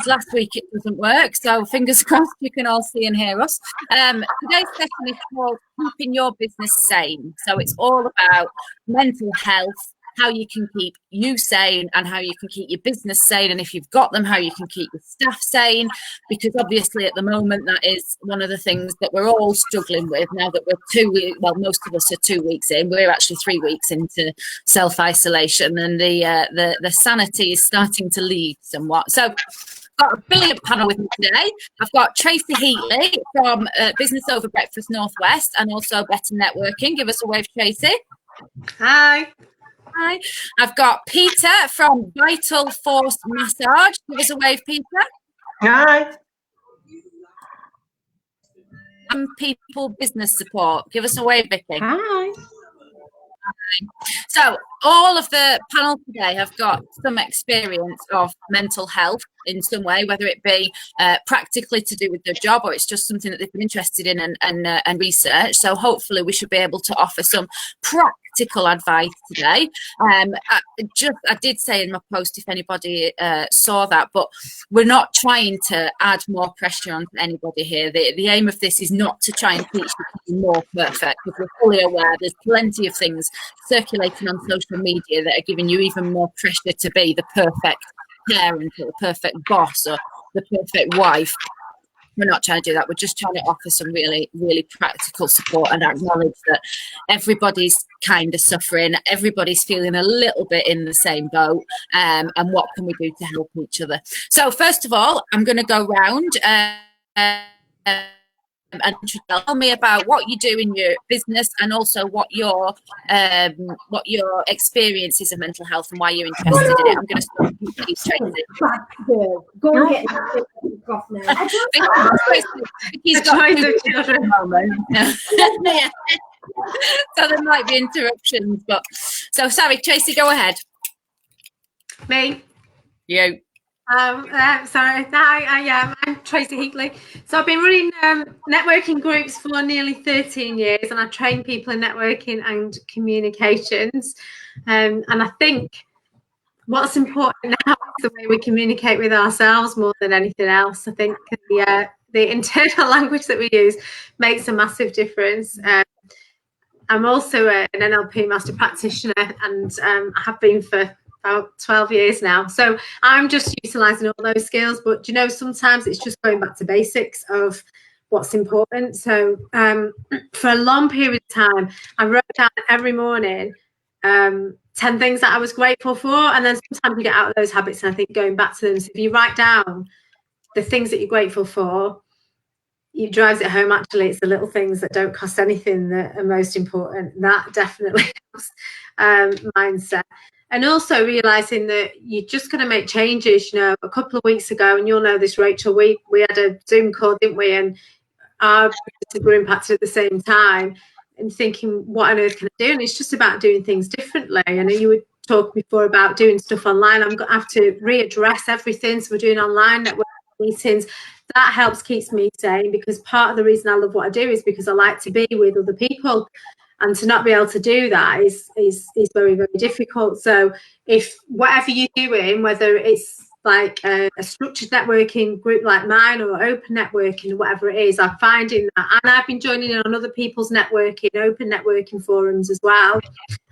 because last week it doesn't work. So fingers crossed you can all see and hear us. Today's session is called Keeping Your Business Sane. So it's all about mental health, how you can keep you sane and how you can keep your business sane. And if you've got them, how you can keep your staff sane. Because obviously at the moment, that is one of the things that we're all struggling with now that we're 2 weeks, well, most of us are 2 weeks in. We're actually 3 weeks into self-isolation and the sanity is starting to leave somewhat. So I've got a brilliant panel with me today. I've got Tracy Heatley from Business Over Breakfast Northwest and also Better Networking. Give us a wave, Tracy. Hi. Hi. I've got Peter from Vital Force Massage. Give us a wave, Peter. Hi. And People Business Support. Give us a wave, Vicky. Hi. So all of the panel today have got some experience of mental health in some way, whether it be practically to do with their job or it's just something that they've been interested in and research. So hopefully we should be able to offer some practical advice today. I did say in my post, if anybody saw that, but we're not trying to add more pressure on anybody here. The aim of this is not to try and teach you to be more perfect, because we're fully aware there's plenty of things circulating on social media that are giving you even more pressure to be the perfect parent or the perfect boss or the perfect wife. We're not trying to do that. We're just trying to offer some really, really practical support and acknowledge that everybody's kind of suffering. Everybody's feeling a little bit in the same boat. And what can we do to help each other? So first of all, I'm going to go round and tell me about what you do in your business and also what your experience is of mental health and why you're interested in it. I'm going to start with you, Tracy. Go and get off now. He's got two children at the moment. Yeah. So there might be interruptions, but so sorry, Tracy, go ahead. Me. You. Sorry. Hi, I'm Tracy Heatley. So I've been running networking groups for nearly 13 years, and I train people in networking and communications. And I think what's important now is the way we communicate with ourselves more than anything else. I think the internal language that we use makes a massive difference. I'm also an NLP master practitioner, and I have been for about 12 years now. So I'm just utilising all those skills. But, you know, sometimes it's just going back to basics of what's important. So for a long period of time, I wrote down every morning 10 things that I was grateful for. And then sometimes you get out of those habits and I think going back to them. So if you write down the things that you're grateful for, it drives it home. Actually, it's the little things that don't cost anything that are most important. That definitely helps mindset. And also realising that you're just going to make changes. You know, a couple of weeks ago, and you'll know this, Rachel, we had a Zoom call, didn't we? And our businesses were impacted at the same time and thinking, what on earth can I do? And it's just about doing things differently. I know you were talking before about doing stuff online. I'm going to have to readdress everything. So we're doing online network meetings. That helps, keeps me sane, because part of the reason I love what I do is because I like to be with other people. And to not be able to do that is very, very difficult. So if whatever you're doing, whether it's like a structured networking group like mine or open networking, whatever it is, I'm finding that. And I've been joining in on other people's networking, open networking forums as well.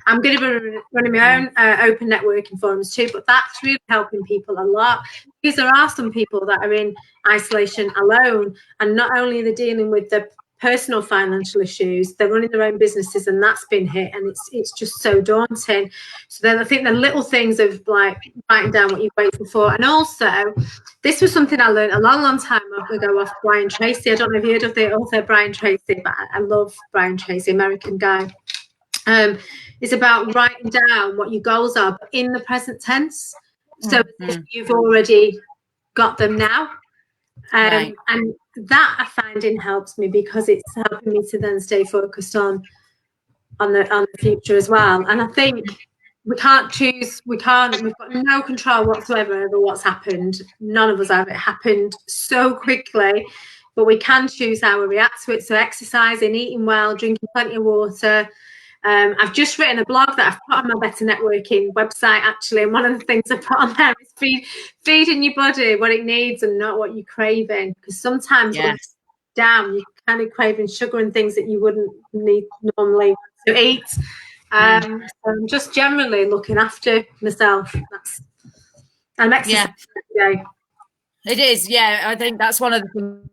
I'm going to be running my own open networking forums too, but that's really helping people a lot, because there are some people that are in isolation alone, and not only are they dealing with the personal financial issues, they're running their own businesses, and that's been hit, and it's just so daunting. So then I think the little things of like writing down what you're grateful for. And also, this was something I learned a long time ago off Brian Tracy. I don't know if you heard of the author Brian Tracy, but I love Brian Tracy, American guy. It's about writing down what your goals are, but in the present tense. So if you've already got them now. Right. And that I finding helps me, because it's helping me to then stay focused on the future as well. And I think we've got no control whatsoever over what's happened. None of us have. It happened so quickly, but we can choose how we react to it. So exercising, eating well, drinking plenty of water, I've just written a blog that I've put on my Better Networking website, actually, and one of the things I put on there is feeding your body what it needs and not what you're craving, because sometimes it's down, you're kind of craving sugar and things that you wouldn't need normally to eat. So I'm just generally looking after myself. I'm exercising every day. It is, I think that's one of the things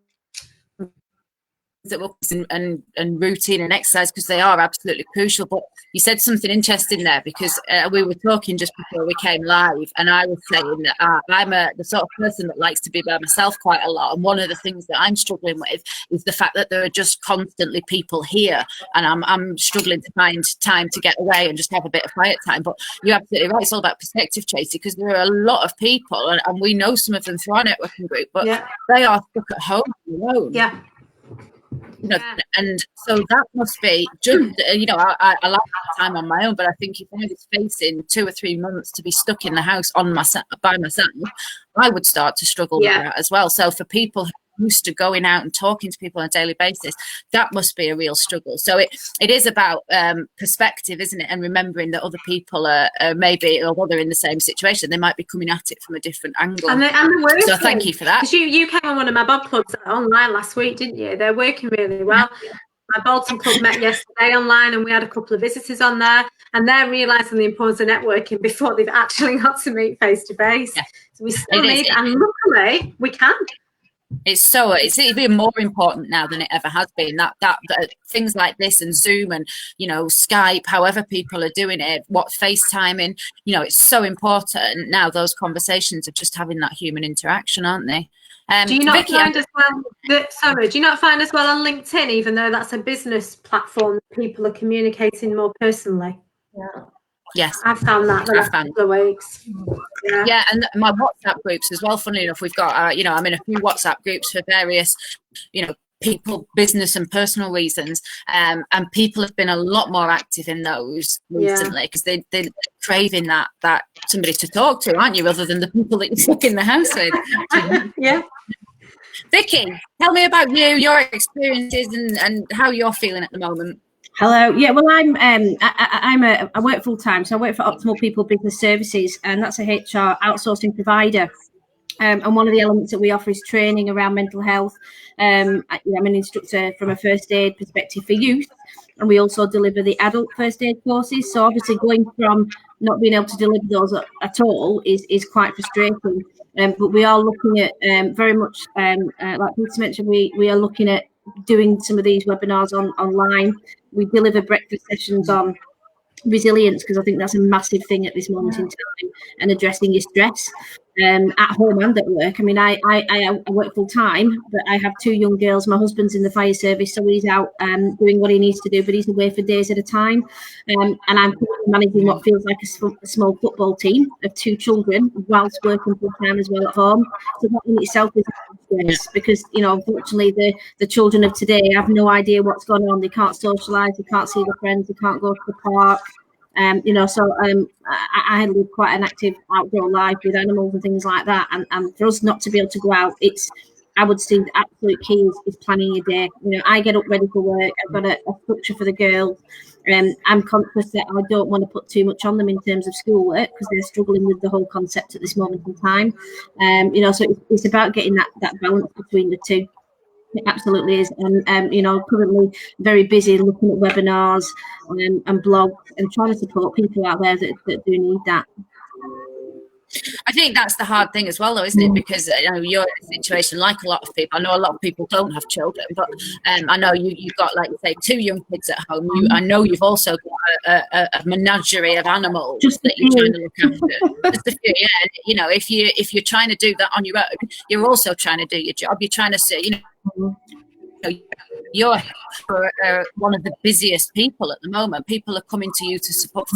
that will and routine and exercise, because they are absolutely crucial. But you said something interesting there, because we were talking just before we came live, and I was saying that I'm the sort of person that likes to be by myself quite a lot, and one of the things that I'm struggling with is the fact that there are just constantly people here, and I'm struggling to find time to get away and just have a bit of quiet time. But you're absolutely right, it's all about perspective, Tracy, because there are a lot of people, and we know some of them through our networking group, but they are stuck at home alone. You know, and so that must be just, you know, I like time on my own, but I think if I was facing 2 or 3 months to be stuck in the house by myself, I would start to struggle with that as well. So for people who are used to going out and talking to people on a daily basis, that must be a real struggle. So it is about perspective, isn't it? And remembering that other people are maybe, although they're in the same situation, they might be coming at it from a different angle. And the working, so thank you for that. Because you came on one of my Bob clubs online last week, didn't you? They're working really well. My Bolton club met yesterday online, and we had a couple of visitors on there, and they're realising the importance of networking before they've actually got to meet face to face. So we still need, and luckily we can. It's even more important now than it ever has been, that things like this and Zoom and, you know, Skype, however people are doing it, what FaceTiming, you know, it's so important now, those conversations of just having that human interaction, aren't they? Do you not find as well do you not find as well on LinkedIn, even though that's a business platform, people are communicating more personally? Yes, I've found that the last couple of weeks. Yeah, and my WhatsApp groups as well. Funnily enough, we've got you know, I'm in a few WhatsApp groups for various, you know, people, business and personal reasons, and people have been a lot more active in those recently, because they're craving that somebody to talk to, aren't you, other than the people that you're stuck in the house with. Vicky, tell me about you, your experiences, and how you're feeling at the moment. Hello. Yeah, well, I work full time, so I work for Optimal People Business Services, and that's a HR outsourcing provider. And one of the elements that we offer is training around mental health. I'm an instructor from a first aid perspective for youth, and we also deliver the adult first aid courses. So obviously, going from not being able to deliver those at all is quite frustrating. But we are looking at very much, like Peter mentioned, we are looking at doing some of these webinars online. We deliver breakfast sessions on resilience, because I think that's a massive thing at this moment in time, and addressing your stress at home and at work. I mean, I work full time, but I have 2 young girls. My husband's in the fire service, so he's out doing what he needs to do, but he's away for days at a time. And I'm managing what feels like a small football team of 2 children whilst working full time as well at home. So that in itself is stress, because, you know, unfortunately the children of today have no idea what's going on. They can't socialise, they can't see their friends, they can't go to the park. You know, so I live quite an active outdoor life with animals and things like that. And for us not to be able to go out, I would say the absolute key is planning your day. You know, I get up ready for work. I've got a structure for the girls. I'm conscious that I don't want to put too much on them in terms of schoolwork, because they're struggling with the whole concept at this moment in time. You know, so it's about getting that balance between the two. It absolutely is. And you know, currently very busy looking at webinars and blogs and trying to support people out there that do need that. I think that's the hard thing as well, though, isn't it? Because you know, you're in a situation like a lot of people. I know a lot of people don't have children, but I know you've got, like you say, 2 young kids at home. I know you've also got a menagerie of animals that you're trying to look after. Just a few, yeah. You know, if you're trying to do that on your own, you're also trying to do your job. You're trying to say, you know, you're one of the busiest people at the moment. People are coming to you to support,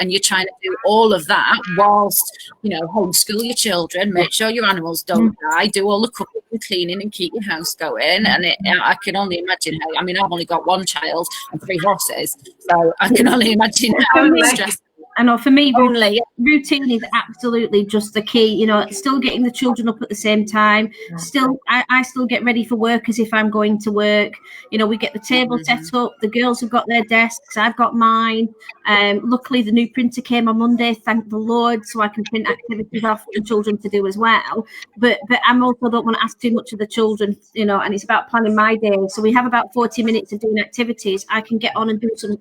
and you're trying to do all of that whilst, you know, homeschool your children, make sure your animals don't die, do all the cooking and cleaning, and keep your house going. And I can only imagine how. I mean, I've only got 1 child and 3 horses, so I can only imagine how stressful I know for me, Only. routine is absolutely just the key. You know, still getting the children up at the same time. Still, I still get ready for work as if I'm going to work. You know, we get the table set up. The girls have got their desks. I've got mine. Luckily, the new printer came on Monday. Thank the Lord, so I can print activities off for the children to do as well. But I'm also don't want to ask too much of the children. You know, and it's about planning my day. So we have about 40 minutes of doing activities. I can get on and do some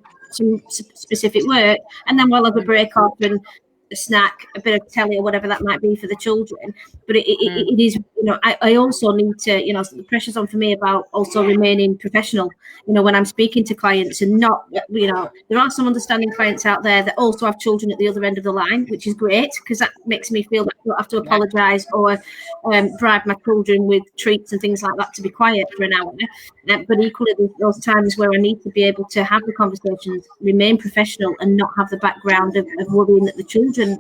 specific work, and then we'll have a break off and a snack, a bit of telly or whatever that might be for the children. But it is, you know, I also need to, you know, the pressure's on for me about also remaining professional, you know, when I'm speaking to clients, and not, you know, there are some understanding clients out there that also have children at the other end of the line, which is great, because that makes me feel that I don't have to apologise or bribe my children with treats and things like that to be quiet for an hour. But equally, there's those times where I need to be able to have the conversations, remain professional, and not have the background of worrying that the children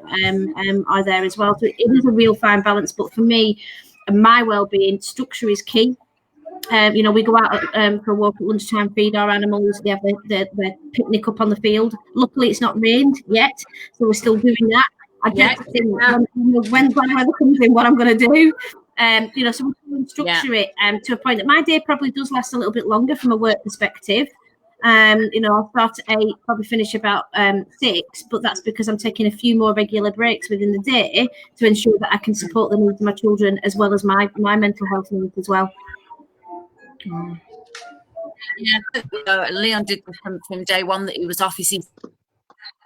are there as well. So it is a real fine balance. But for me, and my well-being, structure is key. You know, we go out for a walk at lunchtime, feed our animals. They have their picnic up on the field. Luckily, it's not rained yet, so we're still doing that. I get to think when bad weather comes in, what I'm going to do. You know, so we can structure it to a point that my day probably does last a little bit longer from a work perspective. You know, I'll start at 8, probably finish about 6, but that's because I'm taking a few more regular breaks within the day to ensure that I can support the needs of my children as well as my mental health needs as well. Yeah, Leon did from day one that he was off.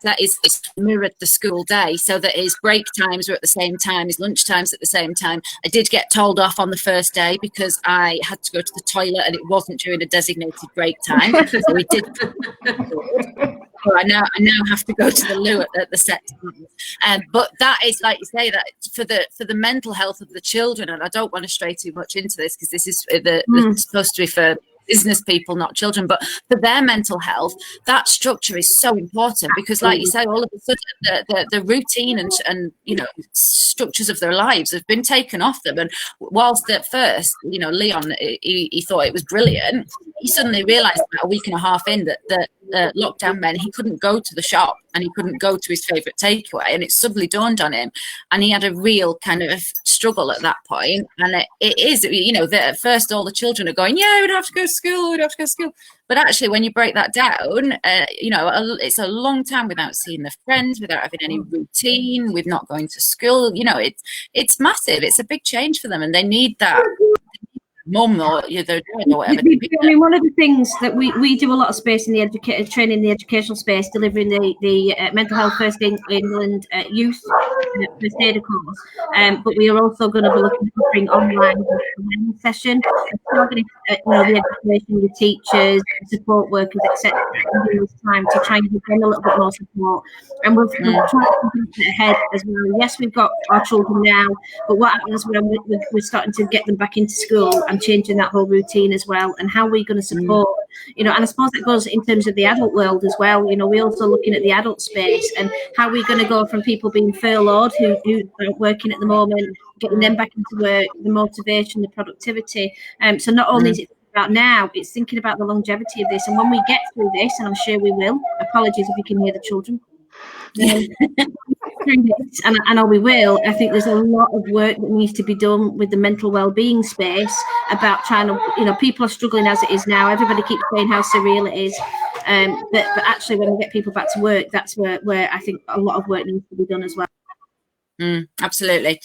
That is mirrored the school day, so that his break times were at the same time, his lunch times at the same time. I did get told off on the first day because I had to go to the toilet and it wasn't during a designated break time. So we did. So I now have to go to the loo at the set times. But that is, like you say, that for the mental health of the children, and I don't want to stray too much into this because this is supposed to be for business people, not children, but for their mental health, that structure is so important because, like you say, all of a sudden the routine and you know, structures of their lives have been taken off them. And whilst at first, you know, Leon, he thought it was brilliant, he suddenly realised about a week and a half in that lockdown meant he couldn't go to the shop and he couldn't go to his favourite takeaway, and it suddenly dawned on him, and he had a real kind of struggle at that point. And it is, you know, that at first all the children are going, yeah, we'd have to go to school, but actually when you break that down, you know, it's a long time without seeing their friends, without having any routine, with not going to school. You know, it's massive. It's a big change for them, and they need that mum or their dad or whatever. I mean, one of the things that we do a lot of space in the training in the educational space, delivering the mental health first England youth first aid course, but we are also going to be looking to bring online a session, targeting you know, the education, the teachers, the support workers, etc. in this time to try and give them a little bit more support. And we'll try to get ahead as well. Yes, we've got our children now, but what happens when we're starting to get them back into school and changing that whole routine as well, and how we're going to support, you know, and I suppose that goes in terms of the adult world as well. You know, we're also looking at the adult space and how we're going to go from people being furloughed who aren't working at the moment, getting them back into work, the motivation, the productivity. So not only is it about now, it's thinking about the longevity of this, and when we get through this, and I'm sure we will, apologies if you can hear the children, through this, and I know we will, I think there's a lot of work that needs to be done with the mental well-being space about trying to, you know, people are struggling as it is now. Everybody keeps saying how surreal it is, but actually when we get people back to work, that's where I think a lot of work needs to be done as well. Absolutely.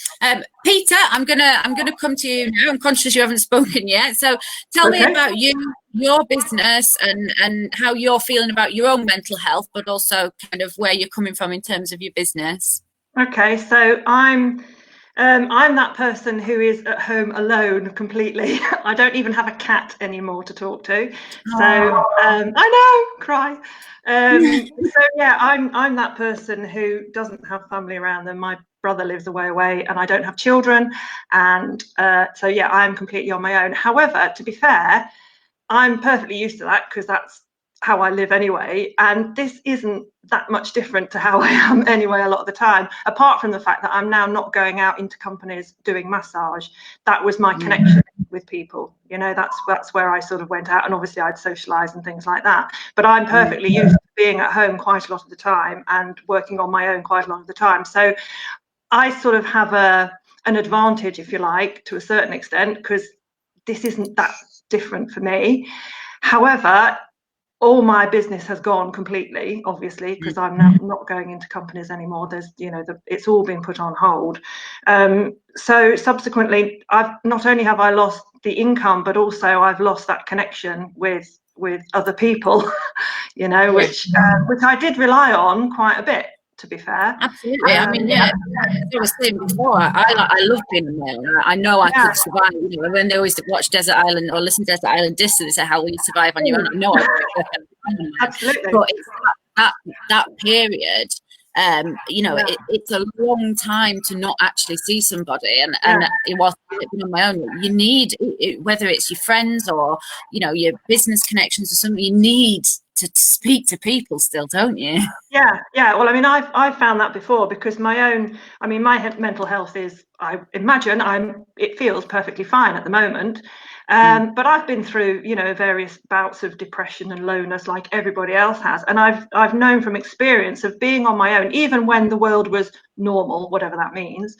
Peter, I'm gonna come to you now. I'm conscious you haven't spoken yet, so tell me about your business and how you're feeling about your own mental health, but also kind of where you're coming from in terms of your business. Okay, so I'm that person who is at home alone completely. I don't even have a cat anymore to talk to. So I know, cry. So yeah, I'm that person who doesn't have family around them. My brother lives away, and I don't have children, and so yeah, I'm completely on my own. However, to be fair, I'm perfectly used to that because that's how I live anyway, and this isn't that much different to how I am anyway a lot of the time, apart from the fact that I'm now not going out into companies doing massage. That was my connection with people, you know, that's where I sort of went out, and obviously I'd socialize and things like that, but I'm perfectly used to being at home quite a lot of the time and working on my own quite a lot of the time. So I sort of have an advantage, if you like, to a certain extent, because this isn't that different for me. However, all my business has gone completely, obviously, because I'm now not going into companies anymore. There's, it's all been put on hold. So subsequently, not only have I lost the income, but also I've lost that connection with other people, which I did rely on quite a bit, to be fair. Absolutely. I mean, as I was saying before, I love being on my own. I know I could survive. When they always watch Desert Island or listen to Desert Island Disc, they say, how will you survive on your own? I know I could. Absolutely. But it's that period, it's a long time to not actually see somebody. And it was on my own. You need, whether it's your friends or, your business connections or something, you need to speak to people still, don't you? Yeah. Well, I mean, I've found that before, because my mental health is, I imagine, it feels perfectly fine at the moment. But I've been through, various bouts of depression and lowness like everybody else has. And I've known from experience of being on my own, even when the world was normal, whatever that means,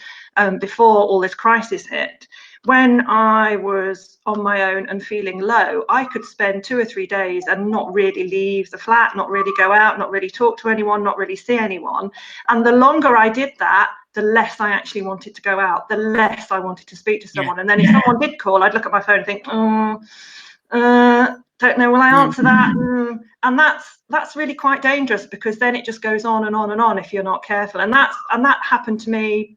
before all this crisis hit. When I was on my own and feeling low, I could spend 2 or 3 days and not really leave the flat, not really go out, not really talk to anyone, not really see anyone. And the longer I did that, the less I actually wanted to go out, the less I wanted to speak to someone. And then if someone did call, I'd look at my phone and think, don't know, will I answer that? And that's really quite dangerous, because then it just goes on and on and on if you're not careful. And that happened to me,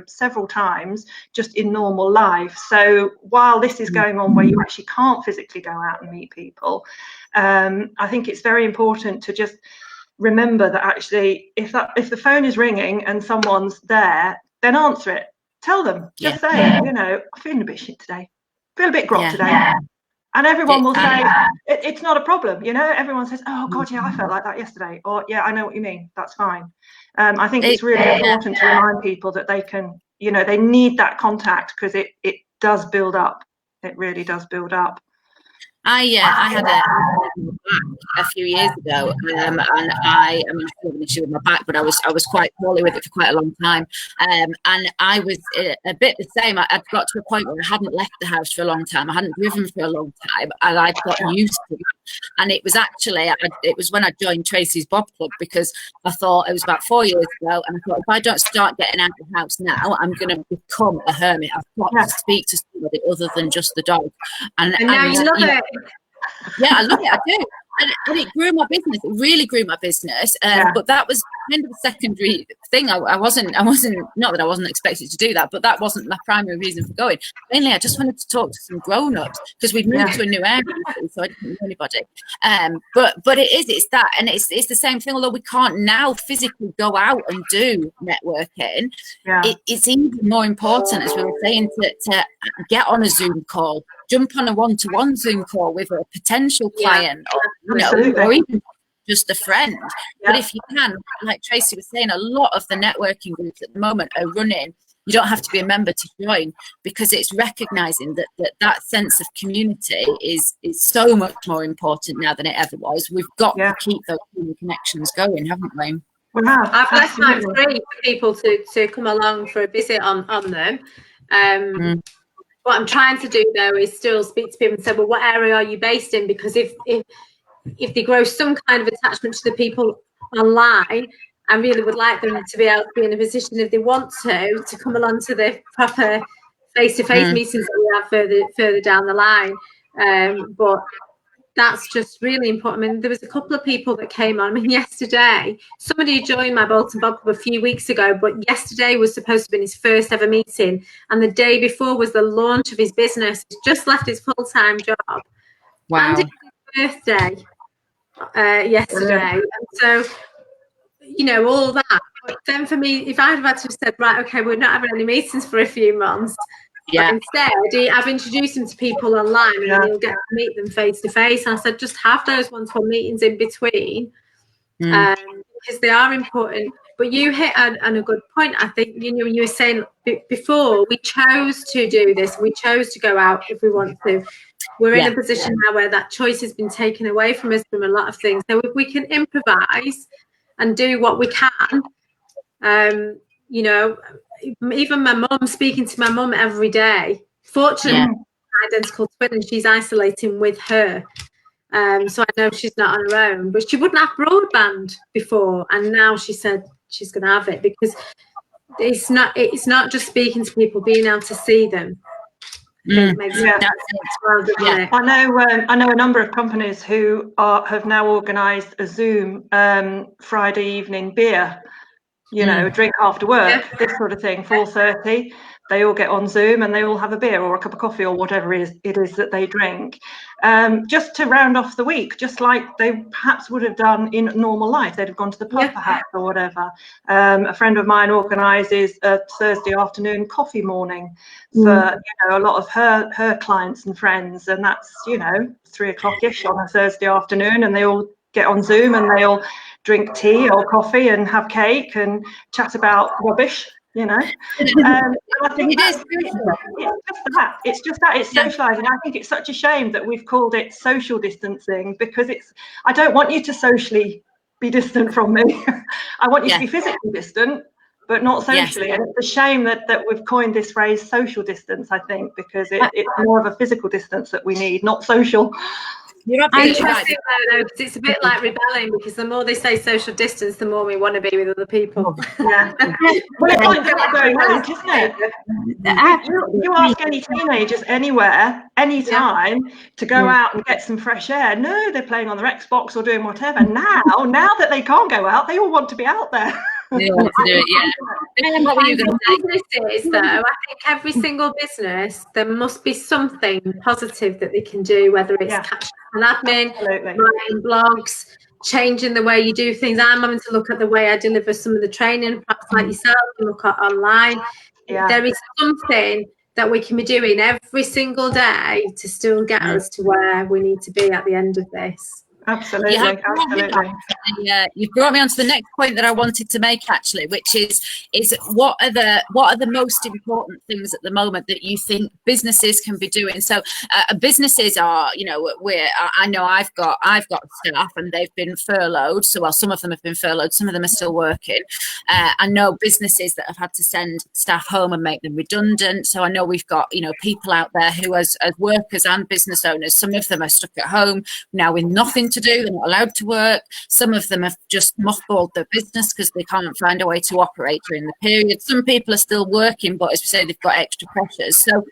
several times just in normal life. So while this is going on where you actually can't physically go out and meet people, I think it's very important to just remember that actually if the phone is ringing and someone's there, then answer it. Tell them, just say, I'm feeling a bit shit today, feel a bit grog today. And everyone will say, it's not a problem. Everyone says, oh God, yeah, I felt like that yesterday. Or yeah, I know what you mean. That's fine. I think it's really important to remind people that they can, they need that contact, because it does build up. It really does build up. I had a few years ago, and I still have an issue with my back, but I was quite poorly with it for quite a long time, and I was a bit the same. I'd got to a point where I hadn't left the house for a long time. I hadn't driven for a long time, and I'd got used to it. And it was actually it was when I joined Tracy's Bob Club, because I thought, it was about 4 years ago, and I thought, if I don't start getting out of the house now, I'm going to become a hermit. I've got to speak to somebody other than just the dog. And now you love it. Yeah, I love it. I do. And it grew my business. It really grew my business. But that was kind of a secondary thing. I wasn't, not that I wasn't expected to do that, but that wasn't my primary reason for going. Mainly, I just wanted to talk to some grown-ups, because we've moved to a new area, so I didn't know anybody. But it's that, and it's the same thing, although we can't now physically go out and do networking. It's even more important, as we were saying, to get on a Zoom call, jump on a one-to-one Zoom call with a potential client, or even just a friend. But if you can, like Tracy was saying, a lot of the networking groups at the moment are running. You don't have to be a member to join, because it's recognizing that sense of community is so much more important now than it ever was. We've got to keep those human connections going, haven't we? I've left mine free for people to come along for a visit on them. What I'm trying to do, though, is still speak to people and say, well, what area are you based in? Because if they grow some kind of attachment to the people online, I really would like them to be able to be in a position, if they want to come along to the proper face-to-face meetings that we have further down the line. But that's just really important. I mean, there was a couple of people that came on. I mean, yesterday, somebody joined my Bolton Bob Club a few weeks ago, but yesterday was supposed to be his first ever meeting. And the day before was the launch of his business. He's just left his full-time job. Wow. And it's his birthday yesterday. And so, all that. But then for me, if I'd have had to have said, right, okay, we're not having any meetings for a few months, but instead, I've introduced him to people online, and then you'll get to meet them face to face. And I said, just have those one-to-one meetings in between, because they are important. But you hit on a good point. I think you were saying before, we chose to do this. We chose to go out if we want to. we're in a position now where that choice has been taken away from us from a lot of things. So if we can improvise and do what we can, you know, even my mum, speaking to my mum every day, fortunately, identical twin, and she's isolating with her. So I know she's not on her own, but she wouldn't have broadband before, and now she said she's going to have it, because it's not just speaking to people, being able to see them. I know a number of companies who have now organised a Zoom Friday evening beer, you know, a drink after work, this sort of thing, 4:30. They all get on Zoom and they all have a beer or a cup of coffee or whatever it is that they drink, just to round off the week, just like they perhaps would have done in normal life. They'd have gone to the pub perhaps or whatever. A friend of mine organises a Thursday afternoon coffee morning for a lot of her clients and friends, and that's 3 o'clock-ish on a Thursday afternoon, and they all get on Zoom and they all drink tea or coffee and have cake and chat about rubbish. And I think it's just that it's socializing. I think it's such a shame that we've called it social distancing, because I don't want you to socially be distant from me. I want you to be physically distant, but not socially. And it's a shame that we've coined this phrase social distance, I think, because it's more of a physical distance that we need, not social. You're absolutely right. It's a bit like rebelling, because the more they say social distance, the more we want to be with other people. Well, it's like going out, isn't it? You ask any teenagers anywhere, anytime, to go out and get some fresh air. No, they're playing on their Xbox or doing whatever. Now that they can't go out, they all want to be out there. They want to do it, What were you going to say? Businesses, though, I think every single business, there must be something positive that they can do, whether it's catching an admin, writing blogs, changing the way you do things. I'm having to look at the way I deliver some of the training, perhaps like yourself, and look at online. There is something that we can be doing every single day to still get us to where we need to be at the end of this. Absolutely. You've brought me on to the next point that I wanted to make, actually, which is what are the most important things at the moment that you think businesses can be doing? So businesses are, I know I've got staff and they've been furloughed. So some of them have been furloughed, some of them are still working. I know businesses that have had to send staff home and make them redundant. So I know we've got people out there who, as workers and business owners, some of them are stuck at home now with nothing to do. They're not allowed to work. Some of them have just mothballed their business because they can't find a way to operate during the period. Some people are still working, but as we say, they've got extra pressures. So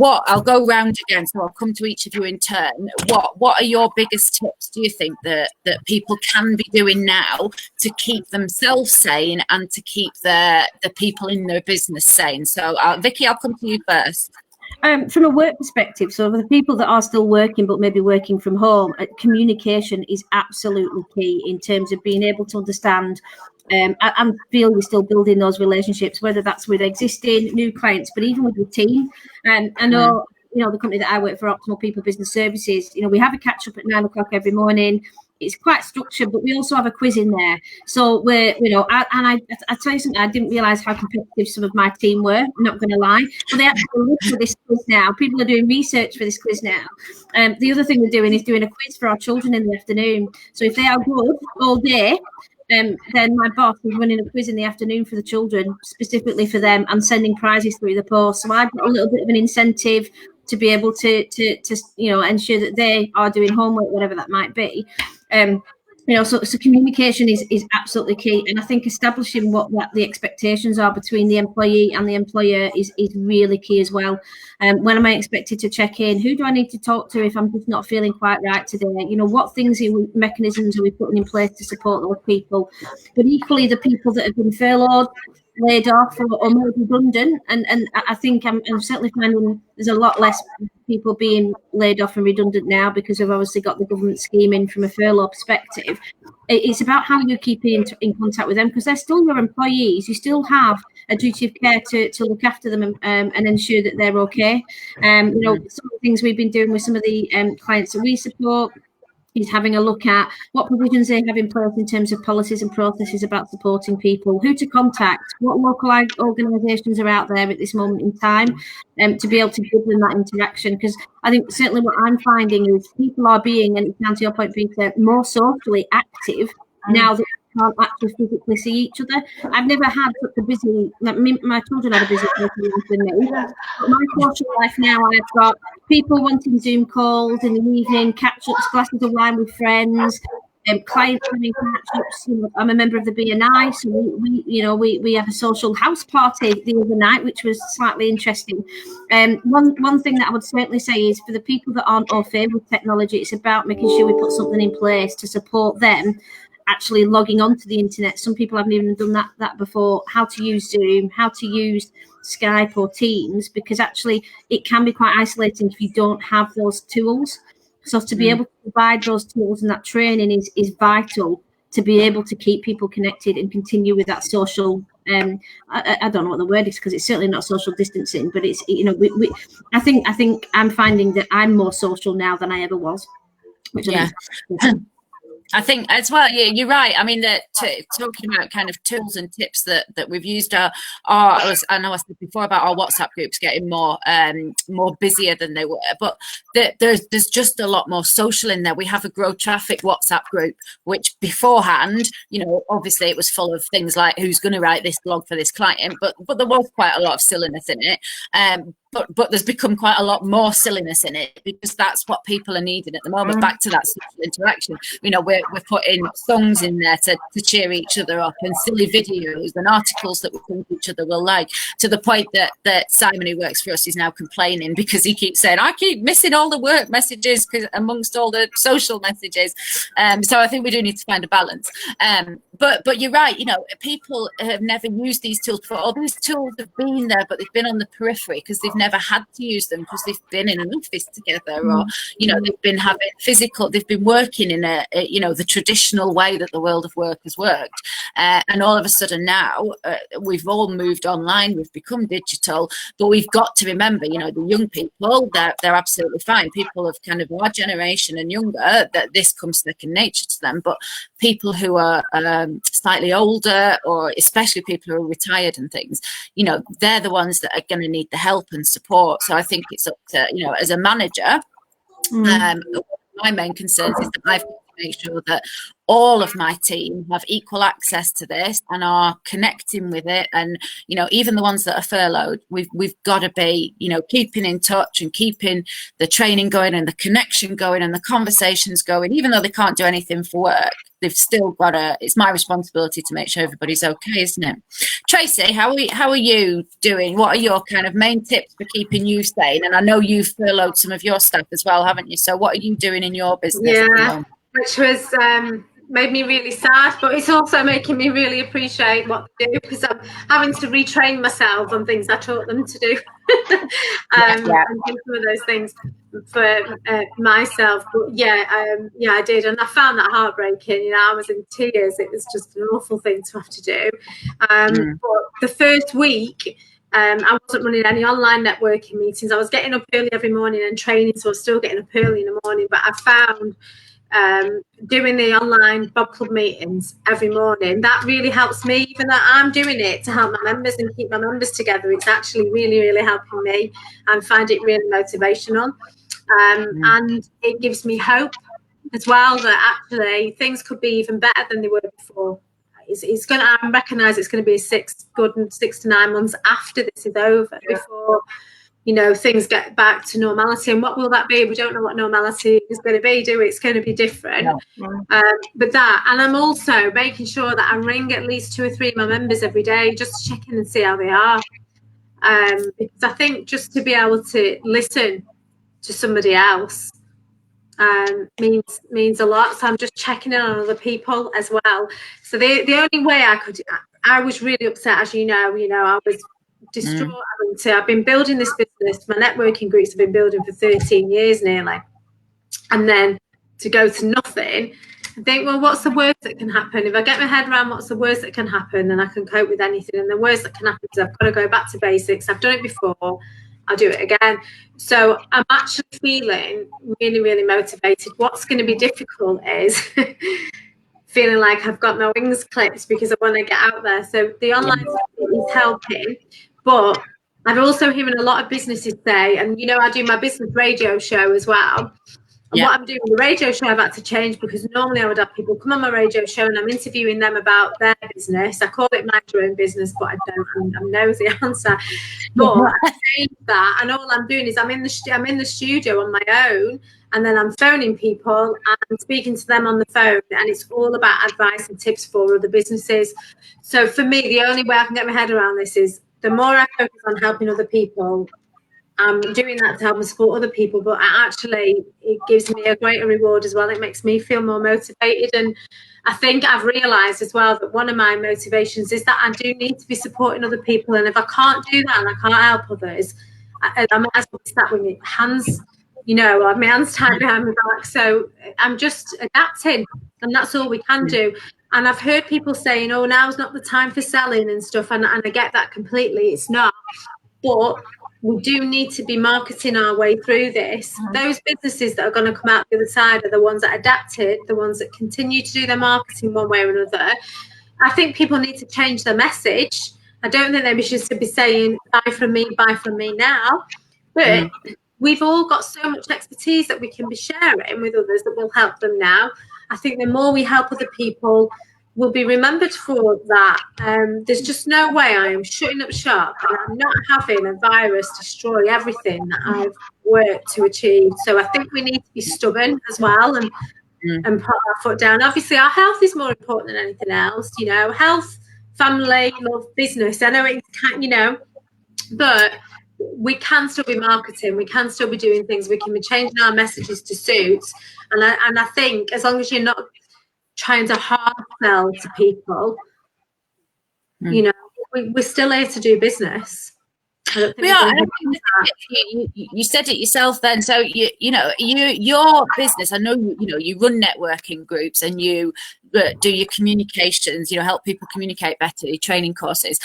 I'll go round again, so I'll come to each of you in turn. What are your biggest tips, do you think, that people can be doing now to keep themselves sane and to keep the people in their business sane? So Vicky, I'll come to you first. From a work perspective, so for the people that are still working but maybe working from home, communication is absolutely key in terms of being able to understand and feel you're still building those relationships, whether that's with existing, new clients, but even with your team. And I know, the company that I work for, Optimal People Business Services, we have a catch up at 9 o'clock every morning. It's quite structured, but we also have a quiz in there. So we're, I tell you something, I didn't realise how competitive some of my team were, I'm not going to lie. But they actually look for this quiz now. People are doing research for this quiz now. The other thing we're doing is doing a quiz for our children in the afternoon. So if they are good all day, then my boss is running a quiz in the afternoon for the children, specifically for them, and sending prizes through the post. So I've got a little bit of an incentive to be able to ensure that they are doing homework, whatever that might be. So communication is absolutely key, and I think establishing what the expectations are between the employee and the employer is really key as well. When am I expected to check in? Who do I need to talk to if I'm just not feeling quite right today? What mechanisms are we putting in place to support those people? But equally, the people that have been furloughed, laid off, or made redundant, and I think I'm certainly finding there's a lot less people being laid off and redundant now, because we've obviously got the government scheme in from a furlough perspective. It's about how you keep in contact with them, because they're still your employees. You still have a duty of care to look after them and ensure that they're okay. Some of the things we've been doing with some of the clients that we support, is having a look at what provisions they have in place in terms of policies and processes about supporting people, who to contact, what local organisations are out there at this moment in time, to be able to give them that interaction. Because I think certainly what I'm finding is people are being, and it's down to your point, Peter, more socially active now that we can't actually physically see each other. I've never had such a busy, like my children had a busy life than me. But my social life now, I've got people wanting Zoom calls in the evening, catch-ups, glasses of wine with friends, clients having catch-ups. You know, I'm a member of the BNI, so we have a social house party the other night, which was slightly interesting. One thing that I would certainly say is for the people that aren't au fait with technology, it's about making sure we put something in place to support them actually logging onto the internet. Some people haven't even done that before. How to use Zoom, how to use Skype or Teams, because actually it can be quite isolating if you don't have those tools. So to be able to provide those tools and that training is vital to be able to keep people connected and continue with that social. I don't know what the word is, because it's certainly not social distancing, but it's, you know, I think I'm finding that I'm more social now than I ever was. Which I think as well, yeah, you're right. I mean, talking about kind of tools and tips that we've used I know I said before about our WhatsApp groups getting more busier than they were, but there's just a lot more social in there. We have a Grow Traffic WhatsApp group, which beforehand, you know, obviously it was full of things like who's going to write this blog for this client, but there was quite a lot of silliness in it. But there's become quite a lot more silliness in it, because that's what people are needing at the moment. Back to that social interaction. You know, we're putting songs in there to cheer each other up, and silly videos and articles that we think each other will like, to the point that Simon, who works for us, is now complaining because he keeps saying, I keep missing all the work messages amongst all the social messages. So I think we do need to find a balance. But you're right, you know, people have never used these tools before. All these tools have been there, but they've been on the periphery because they've never had to use them, because they've been in an office together, or, you know, they've been working in the traditional way that the world of work has worked. And all of a sudden now, we've all moved online, we've become digital, but we've got to remember, you know, the young people, they're absolutely fine. People of kind of our generation and younger, that this comes second nature to them. But people who are slightly older, or especially people who are retired and things, you know, they're the ones that are going to need the help and support. So I think it's up to, you know, as a manager, my main concerns is that I've got to make sure that all of my team have equal access to this and are connecting with it. And, you know, even the ones that are furloughed, we've got to be, you know, keeping in touch and keeping the training going and the connection going and the conversations going. Even though they can't do anything for work, they've still got it's my responsibility to make sure everybody's okay, isn't it? Tracy, how are you doing? What are your kind of main tips for keeping you sane? And I know you've furloughed some of your staff as well, haven't you? So what are you doing in your business? Yeah, which was made me really sad, but it's also making me really appreciate what they do, because I'm having to retrain myself on things I taught them to do. And do some of those things for myself. But I did, and I found that heartbreaking. You know, I was in tears. It was just an awful thing to have to do. But the first week, I wasn't running any online networking meetings. I was getting up early every morning and training, so I was still getting up early in the morning. But I found doing the online Bob Club meetings every morning, that really helps me. Even though I'm doing it to help my members and keep my members together, it's actually really, really helping me, and find it really motivational. And it gives me hope as well that actually things could be even better than they were before. It's going to, I recognise it's going to be 6 to 9 months after this is over before, you know, things get back to normality. And what will that be? We don't know what normality is going to be, do we? It's going to be different. But that, and I'm also making sure that I ring at least 2 or 3 of my members every day, just to check in and see how they are. Because I think just to be able to listen to somebody else means a lot. So I'm just checking in on other people as well. So the only way I was really upset, as you know, I was distraught. I've been building this business, my networking groups have been building for 13 years nearly, and then to go to nothing, I think, well, what's the worst that can happen? If I get my head around what's the worst that can happen, then I can cope with anything. And the worst that can happen is I've got to go back to basics. I've done it before. I'll do it again. So I'm actually feeling really, really motivated. What's going to be difficult is feeling like I've got my wings clipped because I want to get out there. So the online is helping, but I'm also hearing a lot of businesses say, and you know, I do my business radio show as well. And what I'm doing with the radio show, I've had to change, because normally I would have people come on my radio show and I'm interviewing them about their business. I call it Mind Your Own Business, but I don't. I know the answer. But I changed that, and all I'm doing is I'm in the studio on my own, and then I'm phoning people and speaking to them on the phone, and it's all about advice and tips for other businesses. So for me, the only way I can get my head around this is the more I focus on helping other people, I'm doing that to help and support other people, but it gives me a greater reward as well. It makes me feel more motivated. And I think I've realised as well that one of my motivations is that I do need to be supporting other people. And if I can't do that and I can't help others, I might as well be sat with my hands, I have my hands tied behind my back. So I'm just adapting, and that's all we can do. And I've heard people saying, oh, now's not the time for selling and stuff. And I get that completely. It's not. But we do need to be marketing our way through this. Those businesses that are going to come out the other side are the ones that adapted, the ones that continue to do their marketing one way or another. I think people need to change their message. I don't think they should be saying, buy from me now. But we've all got so much expertise that we can be sharing with others that will help them now. I think the more we help other people, will be remembered for that. There's just no way I am shutting up shop and I'm not having a virus destroy everything that I've worked to achieve. So I think we need to be stubborn as well and put our foot down. Obviously, our health is more important than anything else. Health, family, love, business. I know it can, but we can still be marketing. We can still be doing things. We can be changing our messages to suit. And I think as long as you're not trying to hard sell to people, we're still here to do business. We are. And I think you said it yourself then. So your business, I know you run networking groups and you do your communications, help people communicate better, your training courses.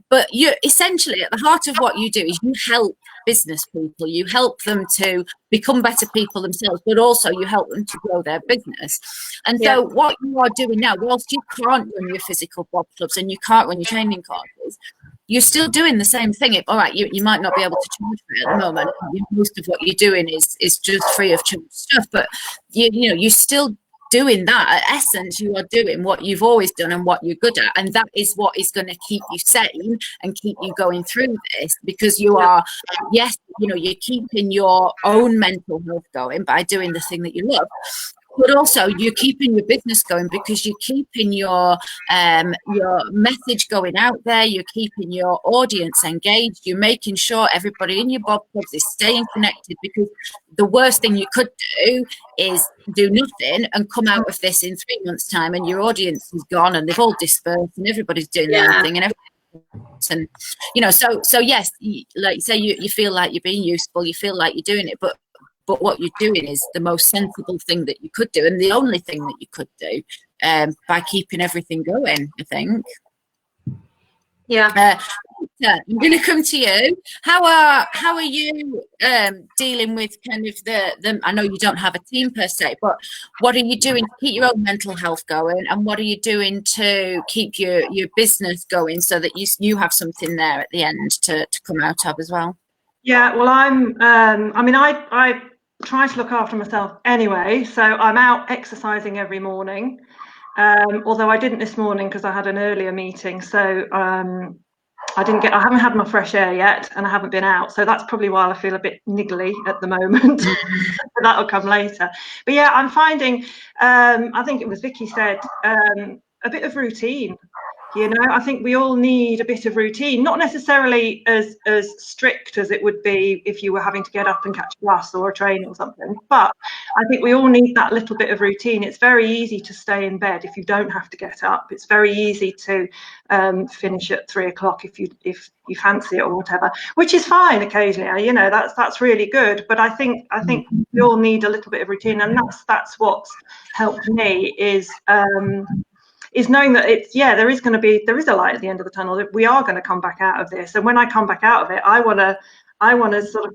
But you essentially at the heart of what you do is you help business people. You help them to become better people themselves, but also you help them to grow their business. And so what you are doing now, whilst you can't run your physical bob clubs and you can't run your training courses, you're still doing the same thing. All right, you might not be able to charge for it at the moment. Most of what you're doing is just free of charge stuff, but you're still doing that. At essence, you are doing what you've always done and what you're good at, and that is what is going to keep you sane and keep you going through this, because you are, yes, you're keeping your own mental health going by doing the thing that you love, but also you're keeping your business going because you're keeping your message going out there. You're keeping your audience engaged. You're making sure everybody in your bob clubs is staying connected, because the worst thing you could do is do nothing and come out of this in 3 months' time and your audience is gone and they've all dispersed and everybody's doing their own thing and everything. And so yes, like you say, you feel like you're being useful. You feel like you're doing it, but what you're doing is the most sensible thing that you could do, and the only thing that you could do, by keeping everything going, I think. Yeah. I'm going to come to you. How are you dealing with kind of the? I know you don't have a team per se, but what are you doing to keep your own mental health going, and what are you doing to keep your business going so that you have something there at the end to come out of as well? Yeah, well, I try to look after myself anyway, so I'm out exercising every morning. Although I didn't this morning because I had an earlier meeting, so I haven't had my fresh air yet, and I haven't been out, so that's probably why I feel a bit niggly at the moment. But that'll come later. But yeah, I'm finding, I think it was Vicky said, a bit of routine. I think we all need a bit of routine, not necessarily as strict as it would be if you were having to get up and catch a bus or a train or something. But I think we all need that little bit of routine. It's very easy to stay in bed if you don't have to get up. It's very easy to finish at 3 o'clock if you fancy it or whatever, which is fine occasionally. That's really good. But I think we all need a little bit of routine, and that's what's helped me is knowing that there is a light at the end of the tunnel. We are going to come back out of this, and when I come back out of it, I want I want to sort of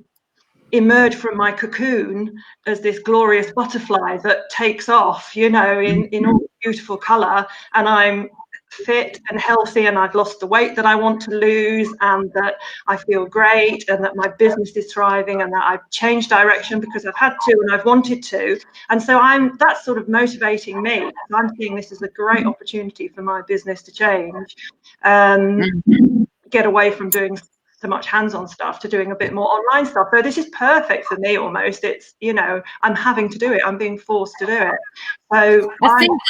emerge from my cocoon as this glorious butterfly that takes off, you know, in all beautiful color, and I'm fit and healthy, and I've lost the weight that I want to lose, and that I feel great, and that my business is thriving, and that I've changed direction because I've had to and I've wanted to. And so that's sort of motivating me. I'm seeing this as a great opportunity for my business to change, get away from doing so much hands-on stuff to doing a bit more online stuff. So this is perfect for me almost. It's, you know, I'm having to do it. I'm being forced to do it. So I think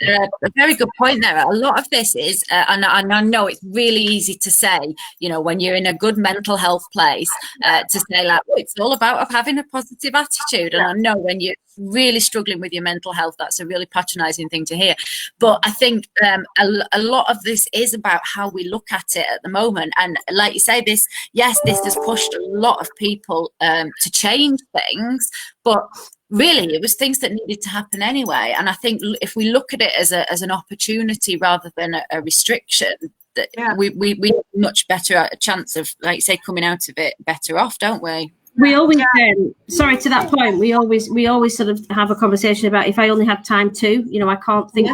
that's a very good point there. A lot of this is, and I know it's really easy to say, you know, when you're in a good mental health place, to say like, oh, it's all about having a positive attitude. And I know when you're really struggling with your mental health, that's a really patronizing thing to hear. But I think a lot of this is about how we look at it at the moment. And like you say, this has pushed a lot of people to change things, but really it was things that needed to happen anyway. And I think if we look at it as an opportunity rather than a restriction, that we much better a chance of, like you say, coming out of it better off, don't we? We always, sorry, to that point, we always sort of have a conversation about if I only had time to, you know, I can't think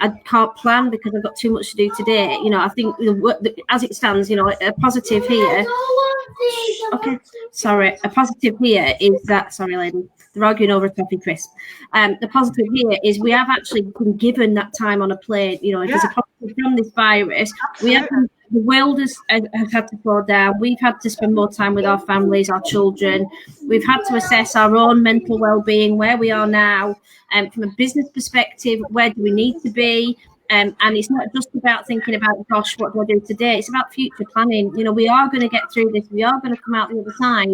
I can't plan because I've got too much to do today. You know, I think as it stands, you know, a positive here. Okay, sorry. A positive here is that, sorry, lady, they're arguing over a coffee crisp. The positive here is we have actually been given that time on a plate. You know, if there's a positive from this virus, we have been, the world has had to slow down. We've had to spend more time with our families, our children. We've had to assess our own mental well-being, where we are now, from a business perspective, where do we need to be? And it's not just about thinking about, gosh, what do I do today? It's about future planning. You know, we are going to get through this. We are going to come out the other side.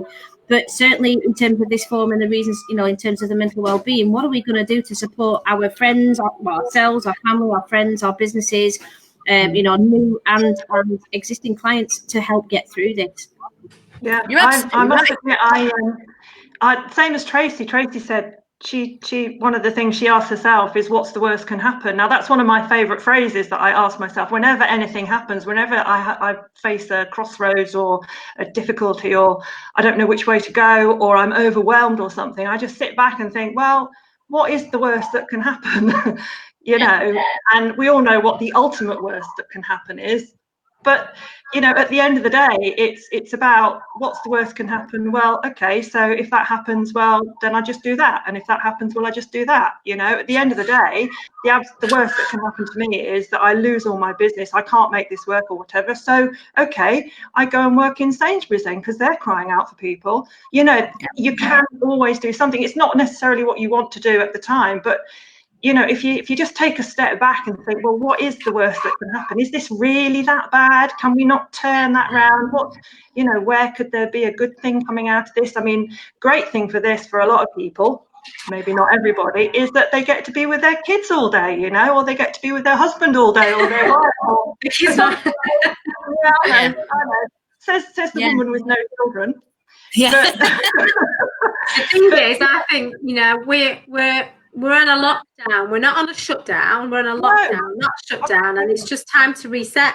But certainly in terms of this forum and the reasons, you know, in terms of the mental well-being, what are we going to do to support our friends, ourselves, our family, our friends, our businesses, you know, new and existing clients to help get through this? Yeah, I must admit, I same as Tracy. Tracy said she one of the things she asked herself is, what's the worst can happen? Now that's one of my favorite phrases that I ask myself whenever anything happens, whenever I face a crossroads or a difficulty, or I don't know which way to go, or I'm overwhelmed or something. I just sit back and think, well, what is the worst that can happen? You know, and we all know what the ultimate worst that can happen is. But, you know, at the end of the day, it's about what's the worst can happen. Well, okay, so if that happens, well, then I just do that. And if that happens, well, I just do that. You know, at the end of the day, the worst that can happen to me is that I lose all my business. I can't make this work or whatever. So, okay, I go and work in Sainsbury's then because they're crying out for people. You know, you can always do something. It's not necessarily what you want to do at the time, but you know, if you just take a step back and think, well, what is the worst that can happen? Is this really that bad? Can we not turn that round? What, you know, where could there be a good thing coming out of this? I mean, great thing for this for a lot of people, maybe not everybody, is that they get to be with their kids all day, you know, or they get to be with their husband all day, or their wife. Or, I know. Says the woman with no children. Yeah. But, the thing is, I think, you know, we're on a lockdown. We're not on a shutdown. We're on a lockdown, not a shutdown, and it's just time to reset.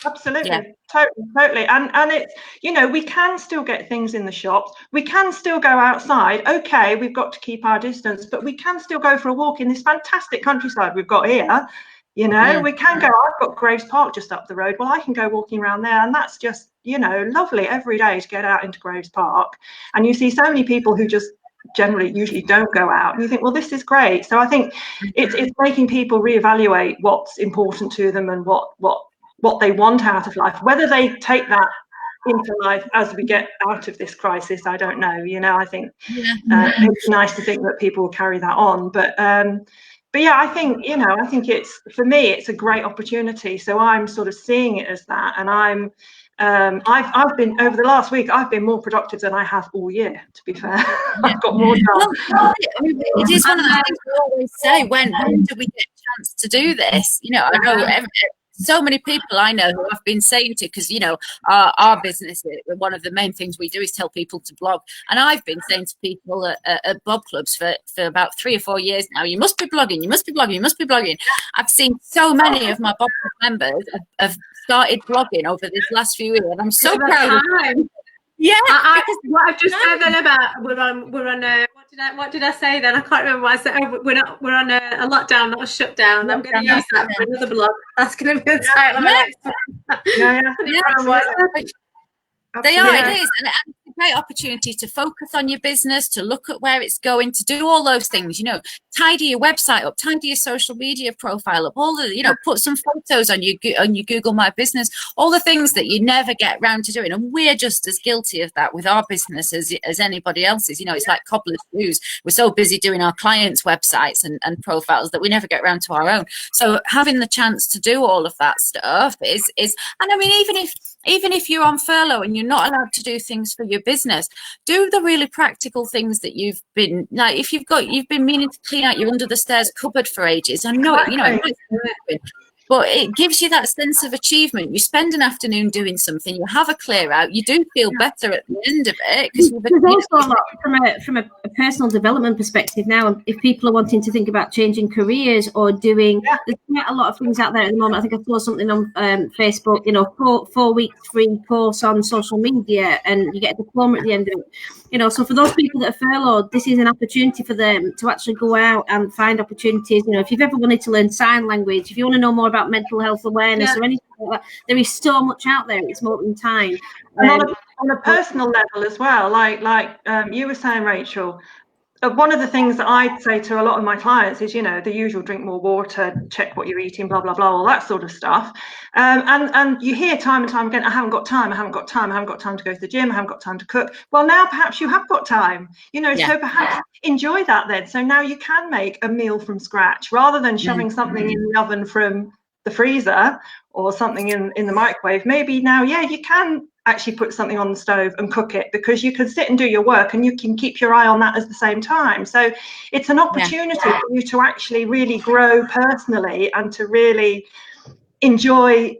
Absolutely, totally. And it's, you know, we can still get things in the shops. We can still go outside. Okay, we've got to keep our distance, but we can still go for a walk in this fantastic countryside we've got here. You know, we can go. I've got Graves Park just up the road. Well, I can go walking around there, and that's just, you know, lovely every day to get out into Graves Park. And you see so many people who just usually don't go out, and you think, well, this is great. So I think it's making people reevaluate what's important to them and what they want out of life. Whether they take that into life as we get out of this crisis, I don't know. You know, I think it's nice to think that people will carry that on, but yeah, I think, you know, I think it's, for me, it's a great opportunity. So I'm sort of seeing it as that, and I've been, over the last week, I've been more productive than I have all year, to be fair. I've got more done. It is one of the things we always say, when do we get a chance to do this? You know, I know so many people I know who I've been saying to, because, you know, our business, one of the main things we do is tell people to blog. And I've been saying to people at blog clubs for about 3 or 4 years now, you must be blogging, you must be blogging, you must be blogging. I've seen so many of my blog club members have started blogging over this last few years, and I'm so proud of them. Yeah. What I've just said then about we're on what did I say then? I can't remember what I said. Oh, we're on a lockdown, not a shutdown. I'm going to use that for another blog. That's going to be the title of my next one. They are, it is, and it's a great opportunity to focus on your business, to look at where it's going, to do all those things, you know, tidy your website up, tidy your social media profile up, all the, you know, put some photos on your Google My Business, all the things that you never get around to doing. And we're just as guilty of that with our business as anybody else's. You know, it's like cobbler's shoes. We're so busy doing our clients' websites and profiles that we never get around to our own. So having the chance to do all of that stuff is, and I mean, even if you're on furlough and you're not allowed to do things for your business, do the really practical things that you've been, like if you've been meaning to clean out your under the stairs cupboard for ages. I know it, you know, but it gives you that sense of achievement. You spend an afternoon doing something, you have a clear out, you do feel better at the end of it. There's also a lot from a personal development perspective now. If people are wanting to think about changing careers or doing, there's quite a lot of things out there at the moment. I think I saw something on Facebook, you know, four weeks free course on social media, and you get a diploma at the end of it. You know, so for those people that are furloughed, this is an opportunity for them to actually go out and find opportunities. You know, if you've ever wanted to learn sign language, if you want to know more about mental health awareness or anything like that, there is so much out there. It's more than time. And on a personal level as well, like you were saying, Rachel, one of the things that I say to a lot of my clients is, you know, the usual: drink more water, check what you're eating, blah, blah, blah, all that sort of stuff. And you hear time and time again, I haven't got time to go to the gym, I haven't got time to cook. Well, now perhaps you have got time, you know, so perhaps enjoy that then. So now you can make a meal from scratch rather than shoving something in the oven from the freezer or something in the microwave. Maybe now, you can actually put something on the stove and cook it, because you can sit and do your work and you can keep your eye on that at the same time. So it's an opportunity for you to actually really grow personally and to really enjoy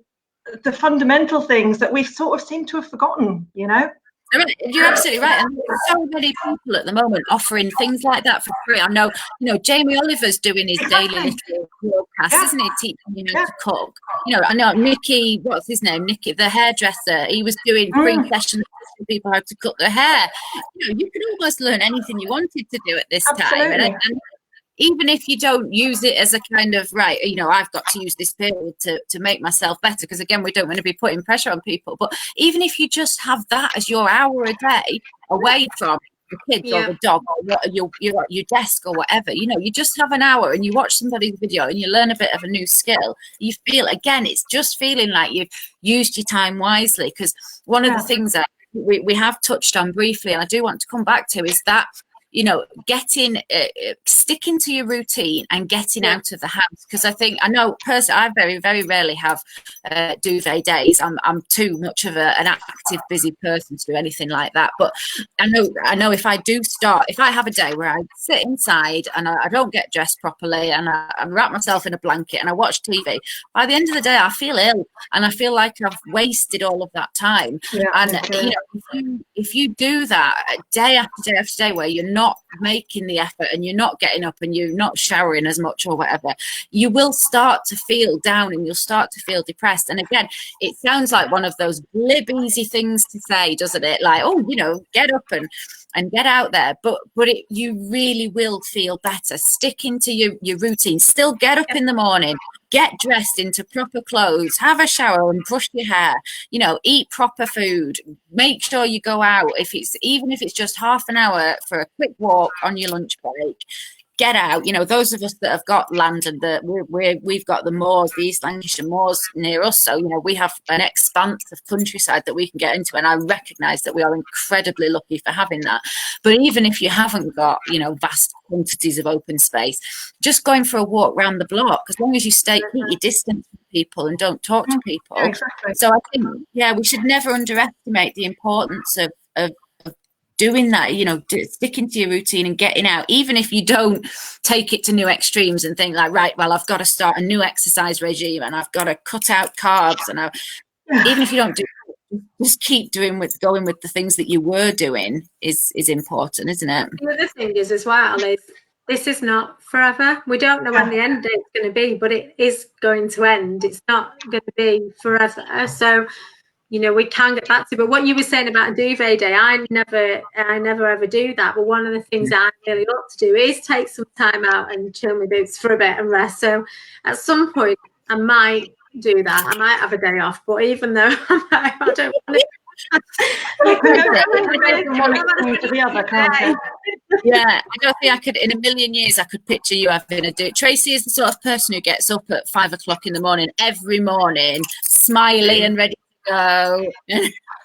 the fundamental things that we've sort of seemed to have forgotten, you know. You're absolutely right. And there's so many people at the moment offering things like that for free. I know, you know, Jamie Oliver's doing his daily little broadcast, isn't he? Teaching you how to cook. You know, I know Nikki, what's his name? Nikki, the hairdresser. He was doing free sessions teaching people how to cut their hair. You know, you could almost learn anything you wanted to do at this time. And even if you don't use it as a kind of, right, you know, I've got to use this period to make myself better, because again, we don't want to be putting pressure on people. But even if you just have that as your hour a day away from the kids or the dog or your desk or whatever, you know, you just have an hour and you watch somebody's video and you learn a bit of a new skill. You feel, again, it's just feeling like you've used your time wisely. Because one of the things that we have touched on briefly, and I do want to come back to, is that, you know, sticking to your routine and getting out of the house. Because I know personally, I very, very rarely have duvet days. I'm too much of an active, busy person to do anything like that. But I know if I have a day where I sit inside and I don't get dressed properly and I wrap myself in a blanket and I watch TV, by the end of the day, I feel ill and I feel like I've wasted all of that time. You know, if you do that day after day after day, where you're not making the effort and you're not getting up and you're not showering as much or whatever, you will start to feel down and you'll start to feel depressed. And again, it sounds like one of those glib, easy things to say, doesn't it? Like, oh, you know, get up and get out there, but you really will feel better sticking to your routine. Still get up in the morning, get dressed into proper clothes, have a shower and brush your hair, you know, eat proper food, make sure you go out, even if it's just half an hour for a quick walk on your lunch break. Get out. You know, those of us that have got land and we've got the moors, the East Lancashire moors near us, so you know we have an expanse of countryside that we can get into, and I recognise that we are incredibly lucky for having that. But even if you haven't got, you know, vast quantities of open space, just going for a walk around the block, as long as you keep your distance from people and don't talk to people. So I think, we should never underestimate the importance of doing that, you know, sticking to your routine and getting out, even if you don't take it to new extremes and think like, right, well, I've got to start a new exercise regime and I've got to cut out carbs. And even if you don't do it, just keep going with the things that you were doing is important, isn't it? The other thing is as well is this is not forever. We don't know when the end date's going to be, but it is going to end. It's not going to be forever. So we can get back to. But what you were saying about a duvet day, I never ever do that. But one of the things that I really love to do is take some time out and chill my boots for a bit and rest. So at some point I might do that. I might have a day off, but even though I don't want to. Yeah, I don't think I could, in a million years, I could picture you having a do. Tracy is the sort of person who gets up at 5 o'clock in the morning every morning, smiley and ready to go.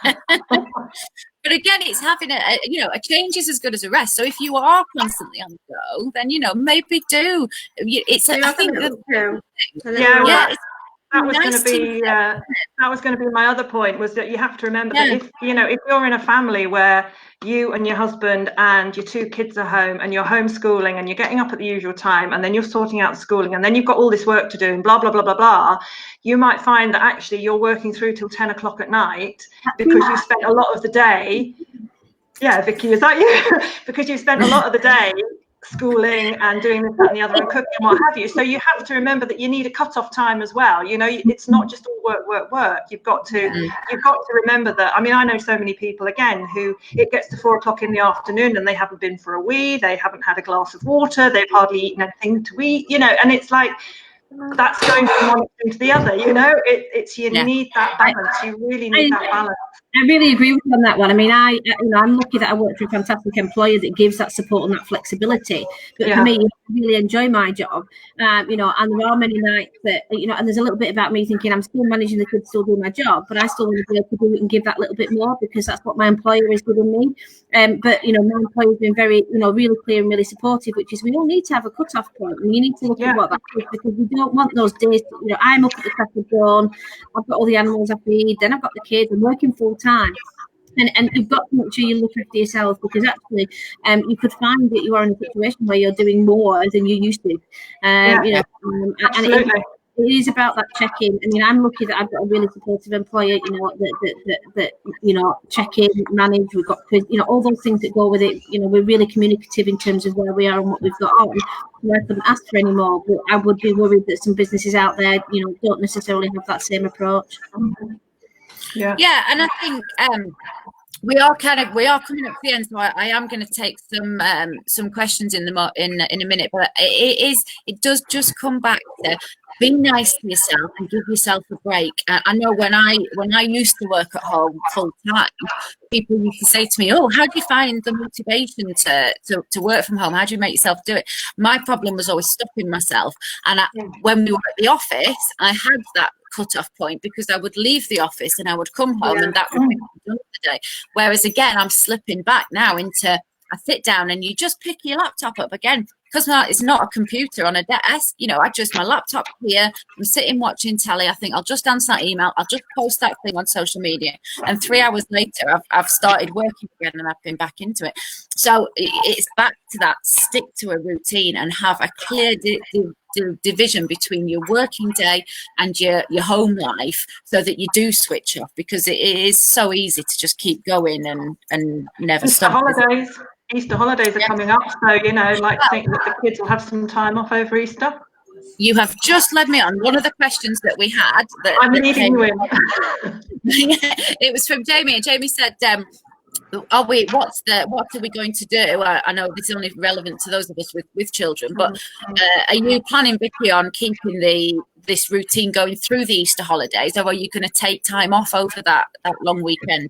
But again, it's having a change is as good as a rest. So if you are constantly on the go, then maybe do. It's I think that was going to be my other point, was that you have to remember that if you're in a family where you and your husband and your 2 kids are home and you're homeschooling and you're getting up at the usual time and then you're sorting out schooling and then you've got all this work to do and blah blah blah blah blah, you might find that actually you're working through till 10 o'clock at night because you spent a lot of the day. Yeah, Vicky, is that you? Because you spent a lot of the day schooling and doing this, that, and the other, and cooking and what have you. So you have to remember that you need a cut-off time as well. It's not just all work. You've got to remember that. I mean, I know so many people again who it gets to 4 o'clock in the afternoon and they haven't been for a wee, they haven't had a glass of water, they've hardly eaten anything to eat, and it's like that's going from one extreme to the other. Need that balance. You really need that balance. I really agree with you on that one. I mean, I'm lucky that I work for a fantastic employer that gives that support and that flexibility. But for me, I really enjoy my job. And there are many nights that, and there's a little bit about me thinking I'm still managing the kids, still doing my job, but I still want to be able to do it and give that little bit more because that's what my employer is giving me. But my employer's been very, really clear and really supportive, which is we all need to have a cut-off point, and you need to look at what that is, because we don't want those days. I'm up at the crack of dawn, I've got all the animals I feed, then I've got the kids, I'm working full time. And you've got to make sure you look after yourself, because actually you could find that you are in a situation where you're doing more than you used to. And it is about that check-in. I mean, I'm lucky that I've got a really supportive employer, that check in, manage, we've got, all those things that go with it. We're really communicative in terms of where we are and what we've got on. So I couldn't ask for any more, but I would be worried that some businesses out there, don't necessarily have that same approach. Yeah, and I think we are coming up to the end, so I am going to take some questions in a minute, but it does just come back to be nice to yourself and give yourself a break. I know when I used to work at home full time, people used to say to me, "Oh, how do you find the motivation to work from home? How do you make yourself do it?" My problem was always stopping myself, and when we were at the office, I had that cut-off point because I would leave the office and I would come home and that would be done for the day. Whereas again, I'm slipping back now into I sit down and you just pick your laptop up again, because it's not a computer on a desk. I just my laptop here, I'm sitting watching telly, I think I'll just answer that email, I'll just post that thing on social media, and 3 hours later I've started working again and I've been back into it. So it's back to that, stick to a routine and have a clear division between your working day and your home life, so that you do switch off, because it is so easy to just keep going and never stop. Easter holidays are coming up, so think that the kids will have some time off over Easter. You have just led me on one of the questions that we had. I'm leading you in. It was from Jamie, and Jamie said, what are we going to do? I know this is only relevant to those of us with children, but are you planning, Vicky, on keeping this routine going through the Easter holidays, or are you going to take time off over that long weekend?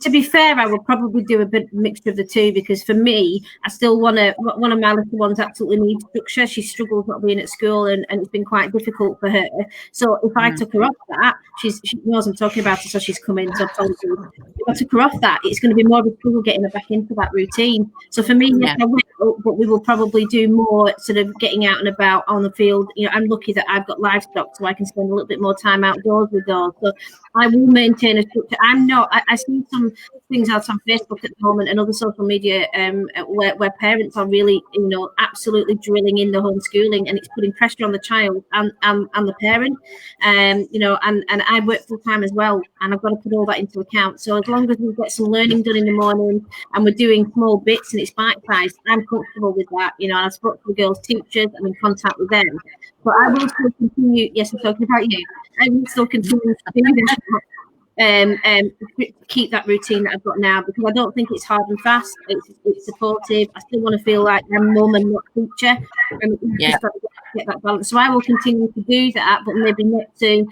To be fair, I will probably do a bit mixture of the two, because for me, I still one of my little ones absolutely needs structure. She struggles not being at school, and it's been quite difficult for her. So if I took her off that, she knows I'm talking about it, so she's coming. So if I took her off that, it's going to be more of a struggle getting her back into that routine. So for me, yes, I will, but we will probably do more sort of getting out and about on the field. I'm lucky that I've got livestock, so I can spend a little bit more time outdoors with those. So I will maintain a structure. I see some things out on Facebook at the moment and other social media where parents are really, absolutely drilling in the homeschooling, and it's putting pressure on the child and the parent. And I work full time as well, and I've got to put all that into account. So as long as we get some learning done in the morning and we're doing small bits and it's bite-sized, I'm comfortable with that. And I've spoken to the girls' teachers, I'm in contact with them. But I will still continue. Yes, I'm talking about you. I will still continue to do this. keep that routine that I've got now, because I don't think it's hard and fast. It's supportive. I still want to feel like I'm mum and not teacher, and just got to get that balance. So I will continue to do that, but maybe not to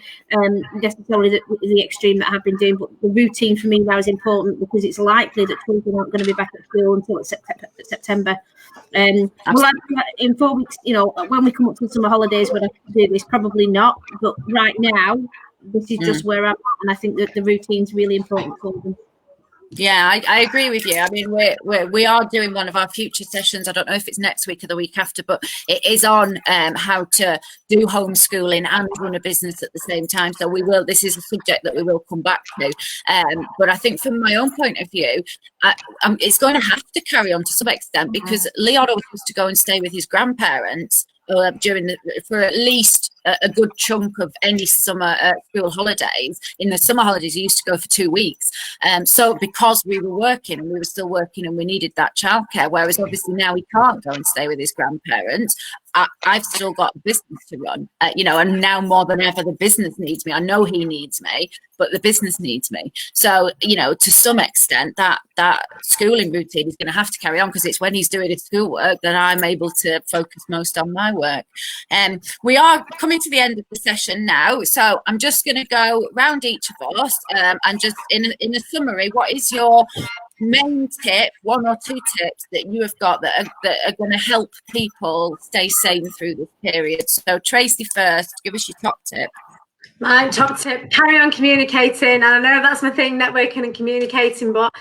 necessarily the extreme that I have been doing. But the routine for me now is important, because it's likely that children aren't going to be back at school until September. Well, in 4 weeks, when we come up to summer holidays, when I can do this, probably not. But right now, this is just where I'm at, and I think that the routine's really important for them. Yeah, I agree with you. I mean, we are doing one of our future sessions. I don't know if it's next week or the week after, but it is on how to do homeschooling and run a business at the same time. So this is a subject that we will come back to. But I think from my own point of view, it's going to have to carry on to some extent, because Leon was supposed to go and stay with his grandparents for at least a good chunk of any summer school holidays. In the summer holidays, he used to go for 2 weeks. So because we were still working, and we needed that childcare, whereas obviously now he can't go and stay with his grandparents. I've still got a business to run, and now more than ever, the business needs me. I know he needs me, but the business needs me. So, to some extent, that schooling routine is going to have to carry on, because it's when he's doing his schoolwork that I'm able to focus most on my work. We are coming to the end of the session now, so I'm just going to go round each of us and just in a summary, what is your main tip, 1 or 2 tips that you have got that are going to help people stay sane through this period? So Tracy, first, give us your top tip. My top tip: carry on communicating. And I know that's my thing, networking and communicating, but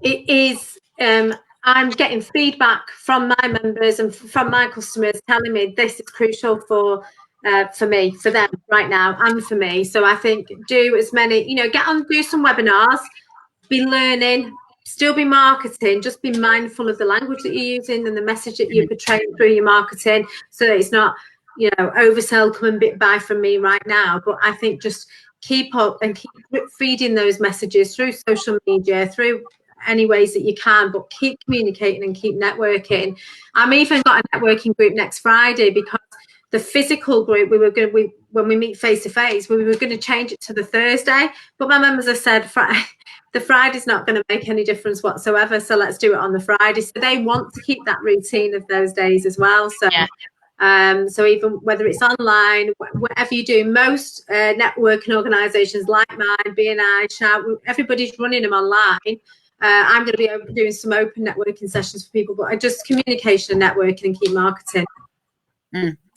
it is I'm getting feedback from my members and from my customers telling me this is crucial for me, for them right now, and for me. So I think do as many, get on, do some webinars, be learning, still be marketing, just be mindful of the language that you're using and the message that you're portraying through your marketing, so that it's not, oversell, come and buy from me right now. But I think just keep up and keep feeding those messages through social media, through any ways that you can, but keep communicating and keep networking. I'm even got a networking group next Friday, because the physical group when we meet face to face, we were going to change it to the Thursday, but my members have said the Friday's not going to make any difference whatsoever, so let's do it on the Friday. So they want to keep that routine of those days as well. So so even whether it's online, whatever you do, most networking organisations like mine, BNI, Shout, everybody's running them online. I'm going to be doing some open networking sessions for people, but I just communication and networking and keep marketing.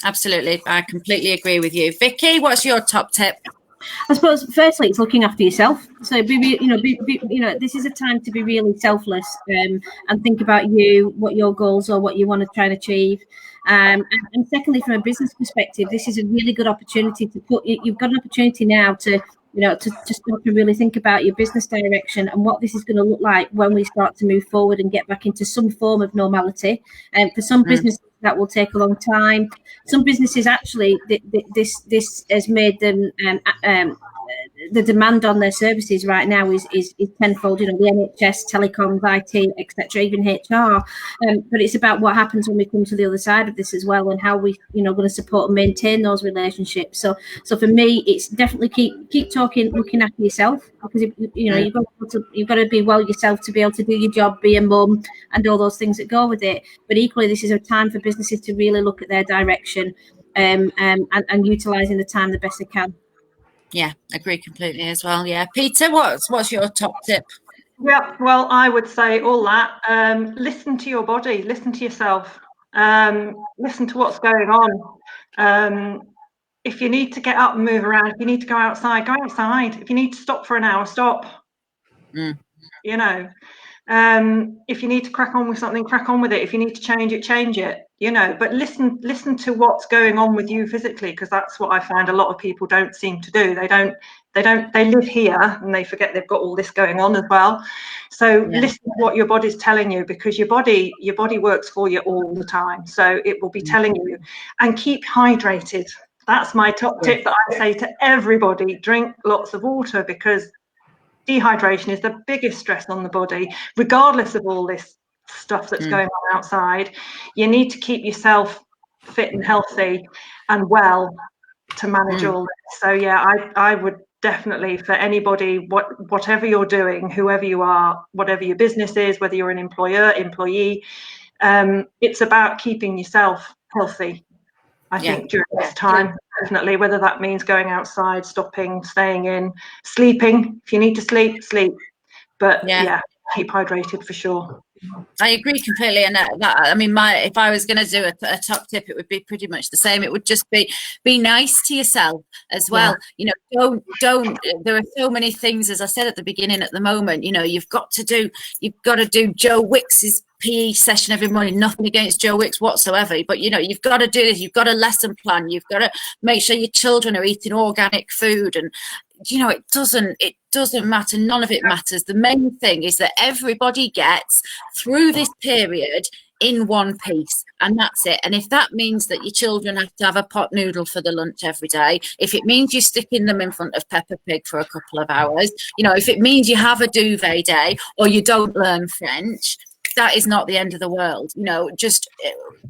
Absolutely, I completely agree with you. Vicky, what's your top tip? I suppose firstly it's looking after yourself. So this is a time to be really selfless and think about you, what your goals are, what you want to try and achieve. And secondly, from a business perspective, this is a really good opportunity to you've got an opportunity now to start to really think about your business direction and what this is going to look like when we start to move forward and get back into some form of normality. And for some businesses, that will take a long time. Some businesses actually, this has made them the demand on their services right now is tenfold. The NHS, telecoms, IT, etc., even HR. But it's about what happens when we come to the other side of this as well, and how we going to support and maintain those relationships. So for me, it's definitely keep talking, looking after yourself, because you've got to be well yourself to be able to do your job, be a mum, and all those things that go with it. But equally, this is a time for businesses to really look at their direction and utilising the time the best they can. Yeah, agree completely as well. Yeah, Peter, what's your top tip? Yeah, well, I would say all that. Listen to your body, listen to yourself, listen to what's going on. If you need to get up and move around, if you need to go outside, go outside. If you need to stop for an hour, stop. If you need to crack on with something, crack on with it. If you need to change it, change it. But listen to what's going on with you physically, because that's what I find a lot of people don't seem to do. They live here and they forget they've got all this going on as well. So listen to what your body's telling you, because your body works for you all the time. So it will be telling you. And keep hydrated. That's my top tip that I say to everybody. Drink lots of water, because dehydration is the biggest stress on the body, regardless of all this stuff that's going on outside. You need to keep yourself fit and healthy and well to manage all this. So yeah, I would definitely for anybody, whatever you're doing, whoever you are, whatever your business is, whether you're an employer, employee, it's about keeping yourself healthy. I think during this time, definitely, whether that means going outside, stopping, staying in, sleeping. If you need to sleep, sleep. But yeah, keep hydrated for sure. I agree completely, and I mean, if I was going to do a top tip, it would be pretty much the same. It would just be nice to yourself as well. You know, don't. There are so many things, as I said at the beginning. At the moment, you know, you've got to do Joe Wicks's PE session every morning. Nothing against Joe Wicks whatsoever, but you know, you've got to do this. You've got a lesson plan. You've got to make sure your children are eating organic food, and you know, it doesn't matter. None of it matters. The main thing is that everybody gets through this period in one piece, and that's it. And if that means that your children have to have a pot noodle for the lunch every day, if it means you're sticking them in front of Peppa Pig for a couple of hours, you know, if it means you have a duvet day or you don't learn French, that is not the end of the world. You know, just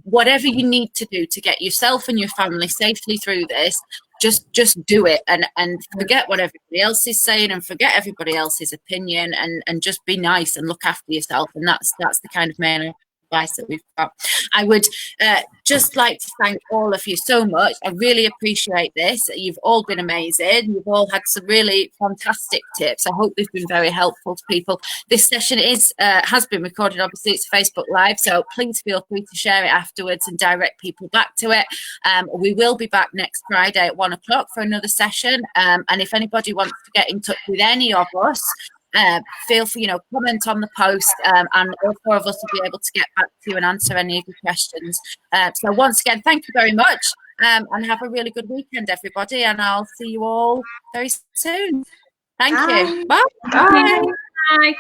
whatever you need to do to get yourself and your family safely through this, just do it, and forget what everybody else is saying, and forget everybody else's opinion, and just be nice and look after yourself. And that's the kind of main advice that we've got. I would just like to thank all of you so much. I really appreciate this. You've all been amazing. You've all had some really fantastic tips. I hope they've been very helpful to people. This session has been recorded. Obviously, it's Facebook Live, so please feel free to share it afterwards and direct people back to it. We will be back next Friday at 1 o'clock for another session. And if anybody wants to get in touch with any of us, feel free, comment on the post, and all four of us will be able to get back to you and answer any of your questions. So once again, thank you very much, and have a really good weekend, everybody, and I'll see you all very soon. Thank you. Bye. Bye. Bye.